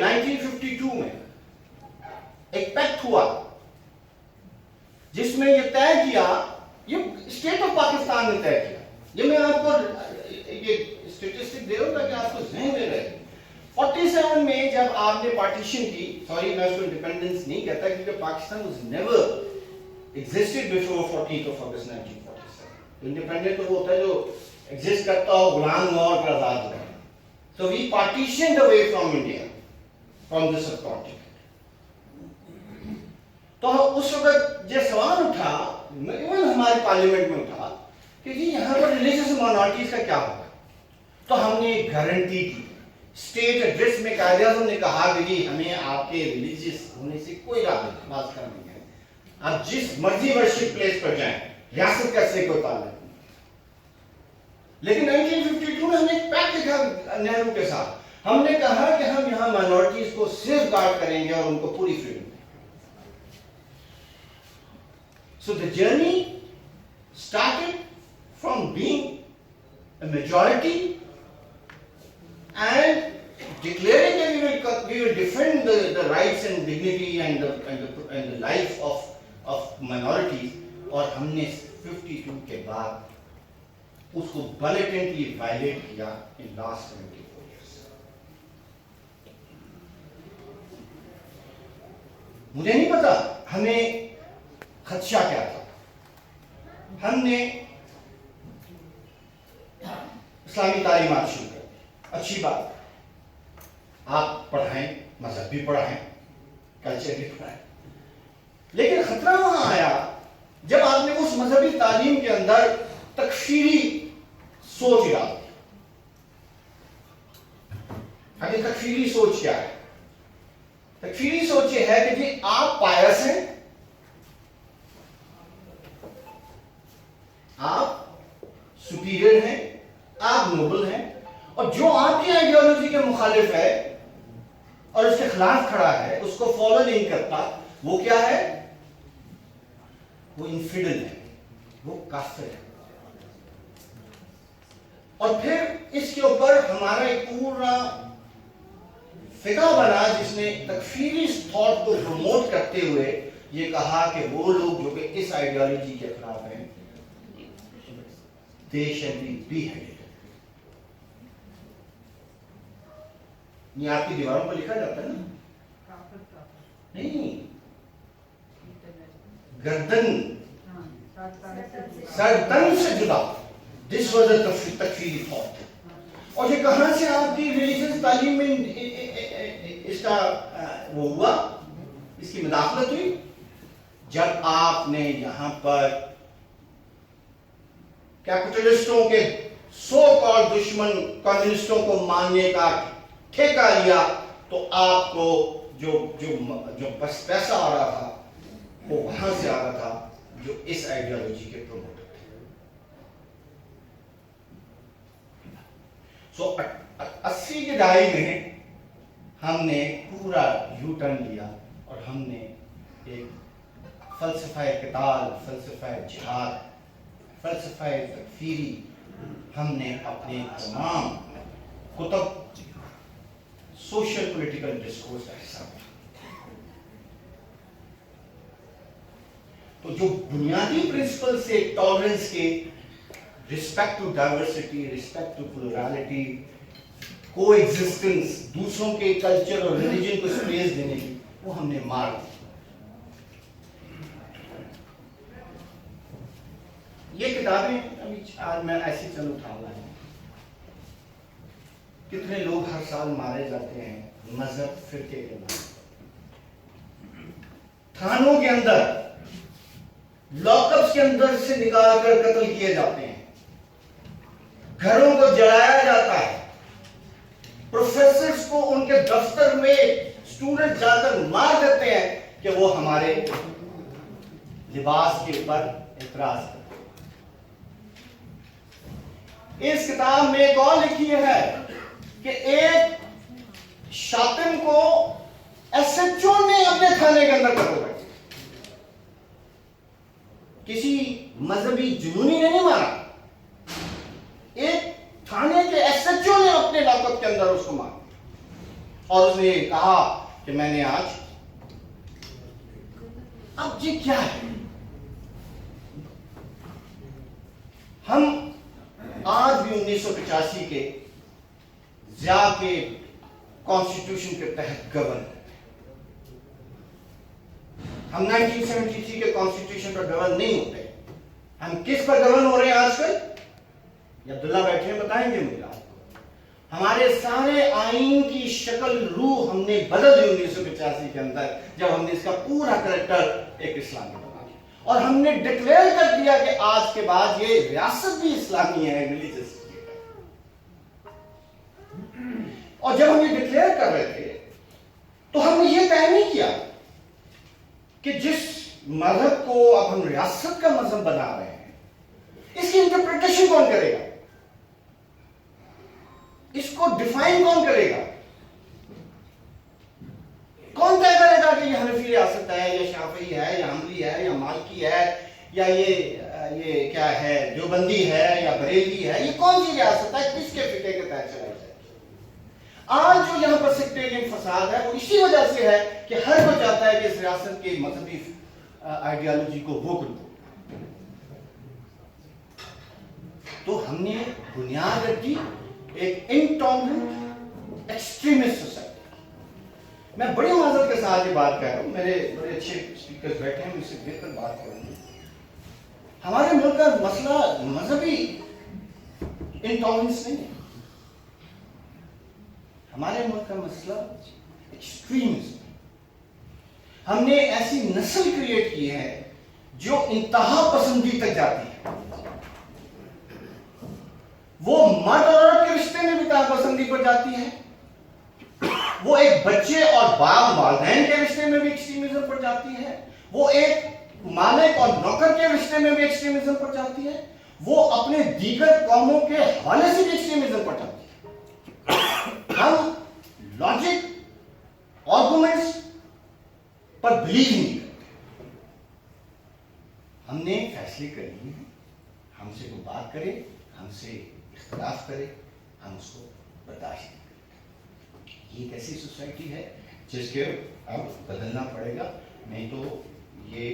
1952 میں ایک پیکٹ ہوا جس میں یہ طے کیا، یہ اسٹیٹ آف پاکستان نے طے کیا، یہ میں آپ کو یہ اسٹیٹسٹک دے رہا ہوں تاکہ آپ کو ذہن میں رہے۔ 47 میں جب آپ نے پارٹیشن کی، سوری میں اس کو انڈیپینڈنس نہیں کہتا کیونکہ Pakistan was never existed before 14 August 1947۔ Independent تو وہ ہوتا ہے جو ایگزسٹ کرتا ہو غلام ہو اور آزاد ہو۔ So we partitioned away from India, from the subcontinent. تو اس وقت یہ سوال اٹھا، ایون ہمارے پارلیمنٹ میں اٹھا کہ جی یہاں پر ریلیجیس مائنورٹیز کا کیا ہوگا؟ تو ہم نے ایک گارنٹی کی، اسٹیٹ ایڈریس میں قائد اعظم نے کہا کہ جی ہمیں آپ کے ریلیجیس ہونے سے کوئی رابطہ نہیں، بات کرنی ہے، آپ جس مرضی ورشپ پلیس پر جائیں، ریاست کا سے کوئی تعلق نہیں۔ لیکن 1952 میں ہم نے ایک پیکٹ لکھا نہرو کے ساتھ، ہم نے کہا کہ ہم یہاں مائنورٹیز کو سیف گارڈ کریں گے اور ان کو پوری فریڈم دیں گے۔ سو the journey started from being a majority and declaring that we will defend the rights and dignity and the life of minorities، اور ہم نے 52 کے بعد اس کو بلیٹنٹلی وائلیٹ کیا in last 74 years۔ مجھے نہیں پتا ہمیں خدشہ کیا تھا، ہم نے اسلامی تعلیمات شروع کر دی، اچھی بات، آپ پڑھائیں، مذہب بھی پڑھائیں، کلچر بھی پڑھائیں، لیکن خطرہ وہاں آیا جب آپ نے اس مذہبی تعلیم کے اندر تکفیری سوچ ڈال دی۔ ابھی تکفیری سوچ کیا ہے؟ تکفیری سوچ یہ ہے کہ جی آپ پائس ہیں، آپ سپیریئر ہیں، آپ نوبل ہیں، اور جو آپ کی آئیڈیالوجی کے مخالف ہے اور اس کے خلاف کھڑا ہے، اس کو فالو نہیں کرتا، وہ کیا ہے؟ وہ انفیڈل ہے، وہ کافر ہے۔ اور پھر اس کے اوپر ہمارا ایک پورا فقہ بنا جس نے تکفیری تھاٹ کو پروموٹ کرتے ہوئے یہ کہا کہ وہ لوگ جو کہ اس آئیڈیالوجی کے خلاف ہیں they shall be beheaded۔ یہ آپ کی دیواروں پر لکھا جاتا ہے نا؟ نہیں، گردن سردن سے جدا، this was a تکفیری thought۔ اور یہ کہاں سے آپ کی ریلیجیس تعلیم میں اس کا وہ ہوا، اس کی مداخلت ہوئی؟ جب آپ نے یہاں پر کیپٹلسٹوں کے سو کال دشمن کمیونسٹوں کو ماننے کا ٹھیکہ لیا، تو آپ کو جو بس پیسہ آ رہا تھا وہ وہاں سے آ رہا تھا جو اس آئیڈیالوجی کے پروموٹر تھے۔ سو 80 کی دہائی میں ہم نے پورا یو ٹرن لیا اور ہم نے ایک فلسفہ قتال، فلسفہ جہاد، فلسفہ تکفیری، ہم نے اپنے تمام کتب سوشل پولیٹیکل ڈسکورس کا حصہ بنا۔ تو جو بنیادی پرنسپل سے ٹالرنس کے، respect to diversity, respect to plurality, coexistence, دوسروں کے کلچر اور ریلیجن کو اسپیس دینے کی، وہ ہم نے مار دی۔ یہ کتابیں ابھی آج میں ایسی چل اٹھا رہا ہوں، کتنے لوگ ہر سال مارے جاتے ہیں مذہب فرقے کے نام، تھانوں کے اندر، لاک اپس کے اندر سے نکال کر قتل کیے جاتے ہیں، گھروں کو جلایا جاتا ہے، پروفیسرز کو ان کے دفتر میں اسٹوڈنٹ جا کر مار دیتے ہیں کہ وہ ہمارے لباس کے اوپر اعتراض کرتے ہیں۔ اس کتاب میں ایک اور لکھی ہے کہ ایک شاطن کو ایس ایچ او نے اپنے تھانے کے اندر قتل کر دیا، کسی مذہبی جنونی نے نہیں مارا، ایک تھانے کے ایس ایچ او نے اپنے لاک اپ کے اندر اس کو مارا، اور اس نے کہا کہ میں نے آج، اب یہ کیا ہے؟ ہم آج بھی 1985 کے ضیاء کے کانسٹیٹیوشن کے تحت گورن، ہم 1973 کے کانسٹیٹیوشن پر گورن نہیں ہوتے. ہم کس پر گورن ہو رہے ہیں آج کل؟ یہ عبداللہ بیٹھے ہیں، بتائیں گے مجھے. ہمارے سارے آئین کی شکل روح ہم نے بدل دی 1985 کے اندر، جب ہم نے اس کا پورا کریکٹر ایک اسلامی بنا دیا، اور ہم نے ڈکلیئر کر دیا کہ آج کے بعد یہ ریاست بھی اسلامی ہے، ریلیجس. اور جب ہم یہ ڈکلیئر کر رہے تھے تو ہم نے یہ طے نہیں کیا کہ جس مذہب کو اب ہم ریاست کا مذہب بنا رہے ہیں، اس کی انٹرپریٹیشن کون کرے گا، اس کو ڈیفائن کون کرے گا، کون طے کرے گا کہ یہ حنفی ریاست ہے یا شافعی ہے یا حنبلی ہے یا مالکی ہے یا یہ کیا ہے، دیوبندی ہے یا بریلوی ہے، یہ کون سی ریاست ہے، کس کے فقہ کے تحت چلائی جائے؟ آج جو یہاں پر سیکٹیرین فساد ہے وہ اسی وجہ سے ہے کہ ہر کوئی چاہتا ہے کہ اس ریاست کی مذہبی آئیڈیالوجی کو وہ کنٹرول. تو ہم نے بنیاد رکھی ایک انٹالرنٹ ایکسٹریمسٹ سوسائٹی. میں بڑی معذرت کے ساتھ یہ بات کہہ رہا ہوں، میرے بڑے اچھے اسپیکرز بیٹھے ہیں، مجھ سے بہتر بات کریں گے. ہمارے ملک کا مسئلہ مذہبی انٹالرنس نہیں ہے، ہمارے ملک کا مسئلہ ایکسٹریمزم. ہم نے ایسی نسل کریٹ کی ہے جو انتہا پسندی تک جاتی ہے. وہ مرد اور عورت کے رشتے میں بھی انتہا پسندی پر جاتی ہے، وہ ایک بچے اور باپ والدین کے رشتے میں بھی ایکسٹریمزم پر جاتی ہے، وہ ایک مالک اور نوکر کے رشتے میں بھی ایکسٹریمزم پر جاتی ہے، وہ اپنے دیگر قوموں کے حوالے سے بھی ایکسٹریمزم پر جاتی ہے. ہم لاجک آرگومنٹس پر بلیو نہیں کرتے. ہم نے فیصلے کر لیے ہیں، ہم سے کوئی بات کرے، ہم سے اختلاف کرے، ہم اس کو برداشت نہیں کرتے. یہ ایک ایسی سوسائٹی ہے جس کے اب بدلنا پڑے گا، نہیں تو یہ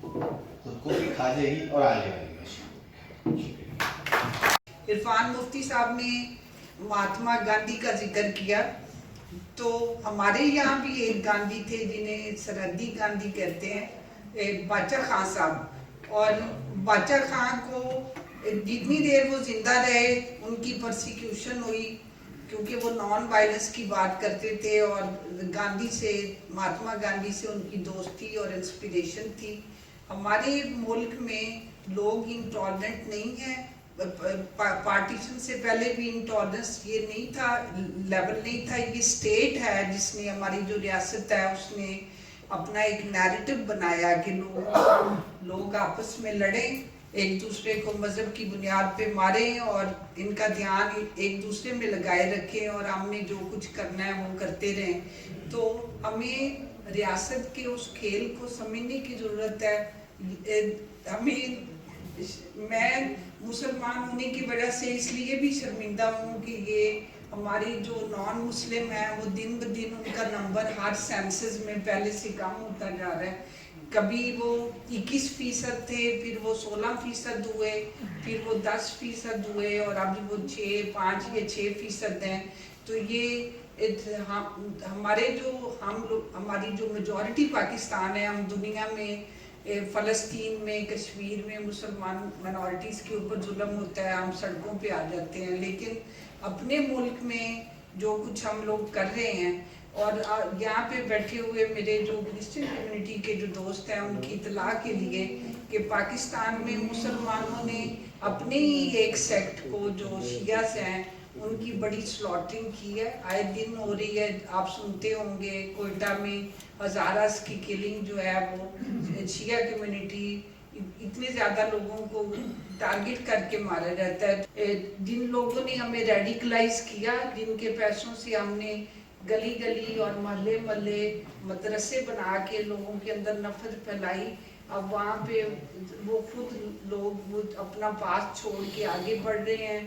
خود کو بھی کھا جائے گی اور آنے والی ہے. عرفان مفتی صاحب نے مہاتما گاندھی کا ذکر کیا، تو ہمارے یہاں بھی ایک گاندھی تھے جنہیں سرحدی گاندھی کہتے ہیں، باچا خان صاحب. اور باچا خان کو جتنی دیر وہ زندہ رہے ان کی پرسیکیوشن ہوئی، کیونکہ وہ نان وائلنس کی بات کرتے تھے، اور گاندھی سے، مہاتما گاندھی سے ان کی دوستی اور انسپریشن تھی. ہمارے ملک میں لوگ انٹالرنٹ نہیں ہیں. پارٹیشن سے پہلے بھی انٹالرنس یہ نہیں تھا، لیول نہیں تھا. یہ اسٹیٹ ہے جس نے، ہماری جو ریاست ہے اس نے اپنا ایک نیریٹو بنایا کہ لوگ آپس میں لڑیں، ایک دوسرے کو مذہب کی بنیاد پہ ماریں، اور ان کا دھیان ایک دوسرے میں لگائے رکھیں، اور ہم نے جو کچھ کرنا ہے وہ کرتے رہیں. تو ہمیں ریاست کے اس کھیل کو سمجھنے کی ضرورت ہے. میں مسلمان ہونے کی وجہ سے اس لیے بھی شرمندہ ہوں کہ یہ ہماری جو نان مسلم ہیں وہ دن بدن ان کا نمبر ہر سینسز میں پہلے سے کم ہوتا جا رہا ہے. کبھی وہ 21% تھے، پھر وہ 16% ہوئے، پھر وہ 10% ہوئے، اور اب وہ 5 یا 6% ہیں. تو یہ ہمارے جو ہماری جو میجورٹی پاکستان ہے، ہم دنیا میں فلسطین میں، کشمیر میں مسلمان مائنورٹیز کے اوپر ظلم ہوتا ہے، ہم سڑکوں پہ آ جاتے ہیں. لیکن اپنے ملک میں جو کچھ ہم لوگ کر رہے ہیں، اور یہاں پہ بیٹھے ہوئے میرے جو کرسچن کمیونٹی کے جو دوست ہیں ان کی اطلاع کے لیے کہ پاکستان میں مسلمانوں نے اپنے ہی ایک سیکٹ کو جو شیعہ ہیں ان کی بڑی سلاٹرنگ کی ہے، آئے دن ہو رہی ہے. آپ سنتے ہوں گے کوئٹہ میں ہزاراس کی کلنگ جو ہے وہ شیعہ کمیونٹی، اتنے زیادہ لوگوں کو ٹارگٹ کر کے مارا جاتا ہے. جن لوگوں نے ہمیں ریڈیکلائز کیا، جن کے پیسوں سے ہم نے گلی گلی اور محلے محلے مدرسے بنا کے لوگوں کے اندر نفرت پھیلائی، اب وہاں پہ وہ خود لوگ وہ اپنا پاس چھوڑ کے آگے بڑھ رہے ہیں.